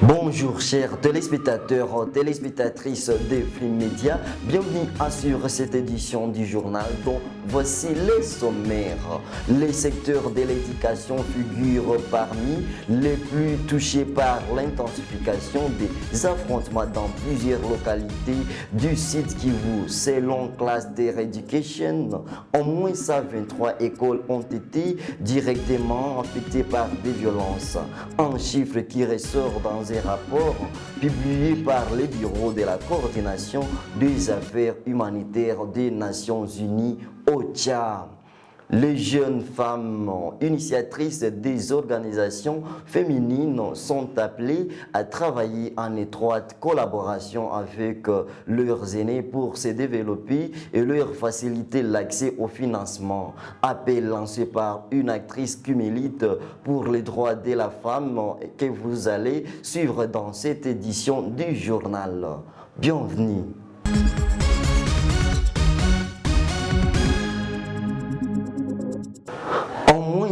Bonjour chers téléspectateurs, téléspectatrices de Film Média, bienvenue sur cette édition du journal dont voici les sommaires. Les secteurs de l'éducation figurent parmi les plus touchés par l'intensification des affrontements dans plusieurs localités du site Kivu. Selon Class Day Education, au moins 23 écoles ont été directement affectées par des violences. Un chiffre qui ressort dans un rapport publié par le Bureau de la coordination des affaires humanitaires des Nations Unies, OCHA. Les jeunes femmes initiatrices des organisations féminines sont appelées à travailler en étroite collaboration avec leurs aînés pour se développer et leur faciliter l'accès au financement. Appel lancé par une actrice qui milite pour les droits de la femme que vous allez suivre dans cette édition du journal. Bienvenue.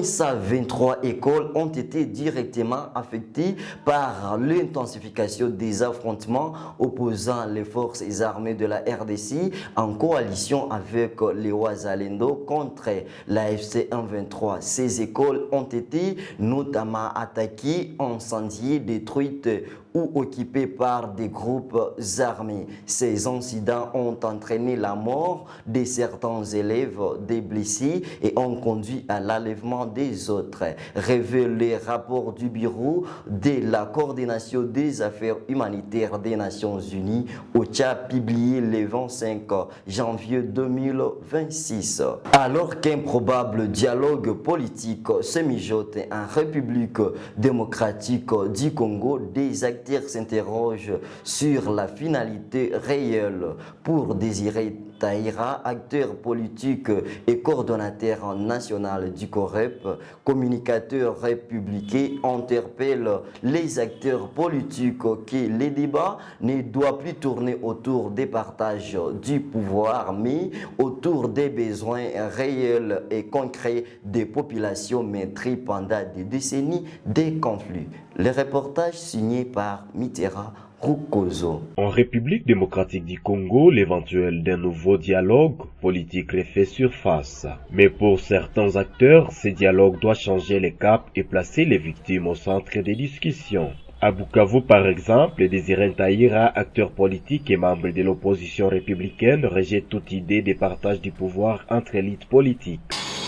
23 écoles ont été directement affectées par l'intensification des affrontements opposant les forces armées de la RDC en coalition avec les Ouazalendo contre la FC 123. Ces écoles ont été notamment attaquées, incendiées, détruites ou occupés par des groupes armés. Ces incidents ont entraîné la mort de certains élèves, des blessés et ont conduit à l'enlèvement des autres. Révèle les rapports du Bureau de la coordination des affaires humanitaires des Nations Unies, OCHA, publié le 25 janvier 2026. Alors qu'un probable dialogue politique se mijote en République démocratique du Congo, des acteurs s'interrogent sur la finalité réelle. Pour Désiré Taïra, acteur politique et coordonnateur national du COREP, communicateur républicain, interpelle les acteurs politiques que les débats ne doivent plus tourner autour des partages du pouvoir, mais autour des besoins réels et concrets des populations maîtrisées pendant des décennies des conflits. Le reportage signé par Mitera Rukozo. En République démocratique du Congo, l'éventuel d'un nouveau dialogue politique refait surface. Mais pour certains acteurs, ce dialogue doit changer les caps et placer les victimes au centre des discussions. À Bukavu, par exemple, Désiré Taïra, acteur politique et membre de l'opposition républicaine, rejette toute idée de partage du pouvoir entre élites politiques.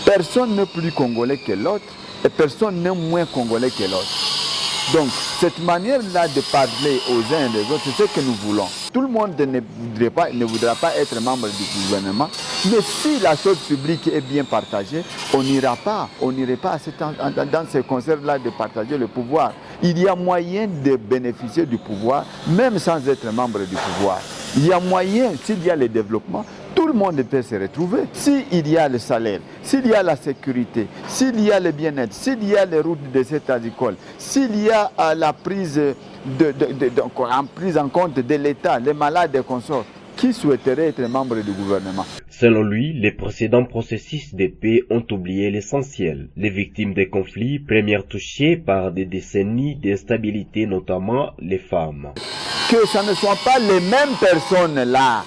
Personne n'est plus congolais que l'autre et personne n'est moins congolais que l'autre. Donc, cette manière-là de parler aux uns et aux autres, c'est ce que nous voulons. Tout le monde ne voudra pas être membre du gouvernement, mais si la chose publique est bien partagée, on n'irait pas dans ce concert-là de partager le pouvoir. Il y a moyen de bénéficier du pouvoir, même sans être membre du pouvoir. Il y a moyen, s'il y a le développement, tout le monde peut se retrouver. S'il y a le salaire, s'il y a la sécurité, s'il y a le bien-être, s'il y a les routes de cette agricole, s'il y a la prise en compte de l'État, les malades et consorts, qui souhaiterait être membre du gouvernement? Selon lui, les précédents processus de paix ont oublié l'essentiel. Les victimes des conflits, premières touchées par des décennies d'instabilité, notamment les femmes. Que ce ne soient pas les mêmes personnes-là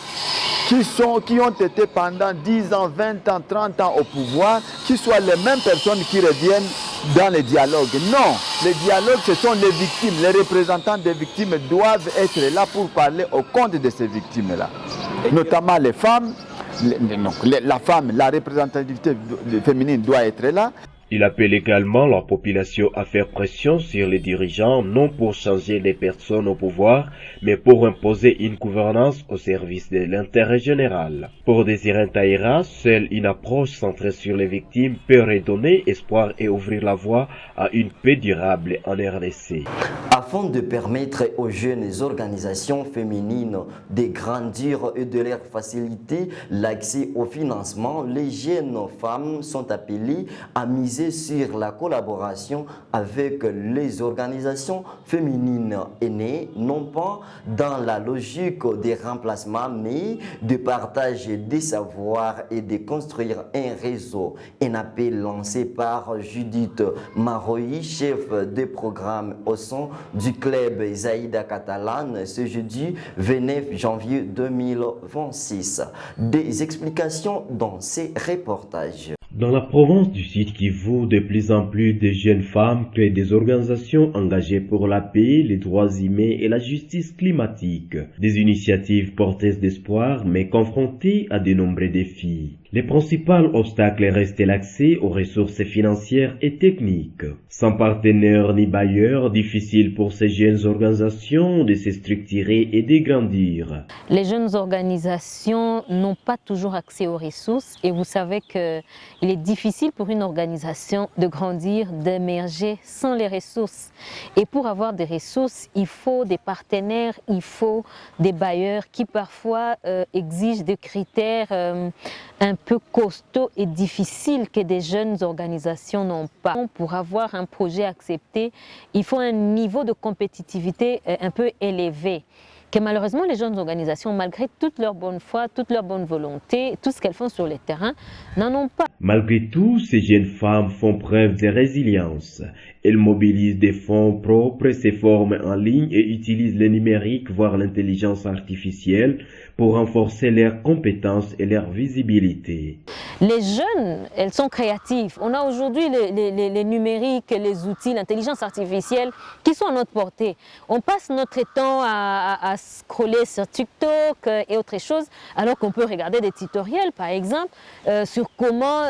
qui ont été pendant 10 ans, 20 ans, 30 ans au pouvoir, qui soient les mêmes personnes qui reviennent dans les dialogues. Non, les dialogues, ce sont les victimes. Les représentants des victimes doivent être là pour parler au compte de ces victimes-là. Notamment les femmes, la représentativité féminine doit être là. Il appelle également la population à faire pression sur les dirigeants, non pour changer les personnes au pouvoir, mais pour imposer une gouvernance au service de l'intérêt général. Pour Désiré Ntaïra, seule une approche centrée sur les victimes peut redonner espoir et ouvrir la voie à une paix durable en RDC. Afin de permettre aux jeunes organisations féminines de grandir et de leur faciliter l'accès au financement, les jeunes femmes sont appelées à miser sur la collaboration avec les organisations féminines aînées, non pas dans la logique des remplacements, mais de partage des savoirs et de construire un réseau. Un appel lancé par Judith Maroyi, chef de programme au sein du club Zaïda Catalane, ce jeudi 29 janvier 2026. Des explications dans ces reportages. Dans la province du Sud Kivu, de plus en plus de jeunes femmes créent des organisations engagées pour la paix, les droits humains et la justice climatique. Des initiatives porteuses d'espoir, mais confrontées à de nombreux défis. Les principaux obstacles restent l'accès aux ressources financières et techniques. Sans partenaires ni bailleurs, difficile pour ces jeunes organisations de se structurer et de grandir. Les jeunes organisations n'ont pas toujours accès aux ressources et vous savez qu'il est difficile pour une organisation de grandir, d'émerger sans les ressources. Et pour avoir des ressources, il faut des partenaires, il faut des bailleurs qui parfois exigent des critères un peu costauds et difficiles que des jeunes organisations n'ont pas. Pour avoir un projet accepté, il faut un niveau de compétitivité un peu élevé. Que malheureusement les jeunes organisations, malgré toute leur bonne foi, toute leur bonne volonté, tout ce qu'elles font sur le terrain, n'en ont pas. Malgré tout, ces jeunes femmes font preuve de résilience. Elles mobilisent des fonds propres, se forment en ligne et utilisent le numérique, voire l'intelligence artificielle, pour renforcer leurs compétences et leur visibilité. Les jeunes, elles sont créatives. On a aujourd'hui les numériques, les outils, l'intelligence artificielle qui sont à notre portée. On passe notre temps à scroller sur TikTok et autres choses, alors qu'on peut regarder des tutoriels, par exemple, sur comment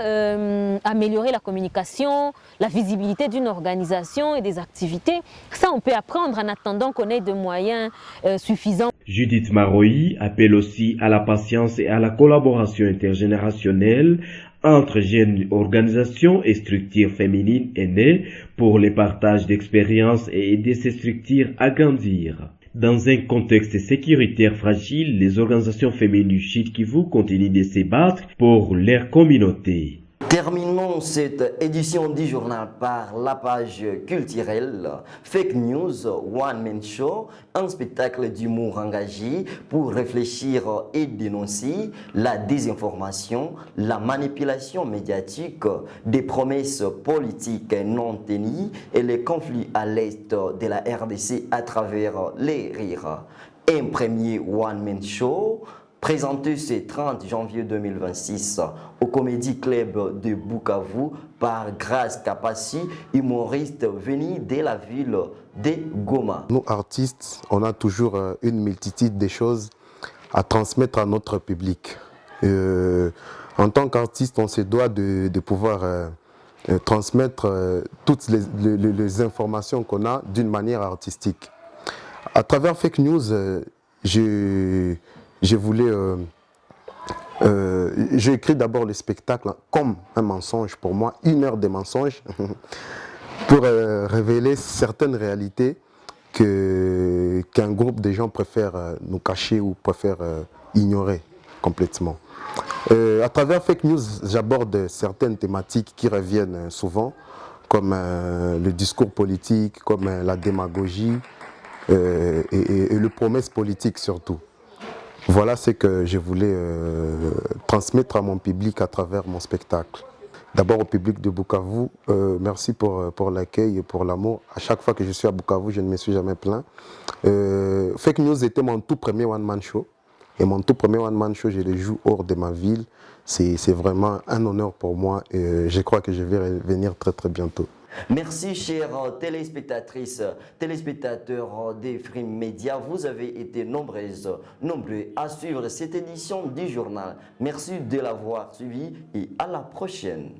améliorer la communication, la visibilité d'une organisation et des activités. Ça, on peut apprendre en attendant qu'on ait de moyens suffisants. Judith Maroyi appelle aussi à la patience et à la collaboration intergénérationnelle entre jeunes organisations et structures féminines aînées pour le partage d'expériences et aider ces structures à grandir. Dans un contexte sécuritaire fragile, les organisations féminines du Sud Kivu continuent de se battre pour leur communauté. Terminons cette édition du journal par la page culturelle Fake News One Man Show, un spectacle d'humour engagé pour réfléchir et dénoncer la désinformation, la manipulation médiatique, des promesses politiques non tenues et les conflits à l'est de la RDC à travers les rires. Un premier One Man Show présenté ce 30 janvier 2026 au Comédie Club de Bukavu par Grace Kapassi, humoriste venu de la ville de Goma. Nous, artistes, on a toujours une multitude de choses à transmettre à notre public. En tant qu'artiste, on se doit de pouvoir transmettre toutes les informations qu'on a d'une manière artistique. À travers Fake News, j'ai écrit d'abord le spectacle comme un mensonge pour moi, 1 heure de mensonge, pour révéler certaines réalités qu'un groupe de gens préfère nous cacher ou préfère ignorer complètement. À travers Fake News, j'aborde certaines thématiques qui reviennent souvent, comme le discours politique, comme la démagogie et le promesse politique surtout. Voilà ce que je voulais transmettre à mon public à travers mon spectacle. D'abord au public de Bukavu, merci pour l'accueil et pour l'amour. À chaque fois que je suis à Bukavu, je ne me suis jamais plaint. Fake News était mon tout premier one-man show. Et mon tout premier one-man show, je le joue hors de ma ville. C'est vraiment un honneur pour moi et je crois que je vais revenir très très bientôt. Merci chères téléspectatrices, téléspectateurs des Free Media. Vous avez été nombreux à suivre cette édition du journal. Merci de l'avoir suivi et à la prochaine.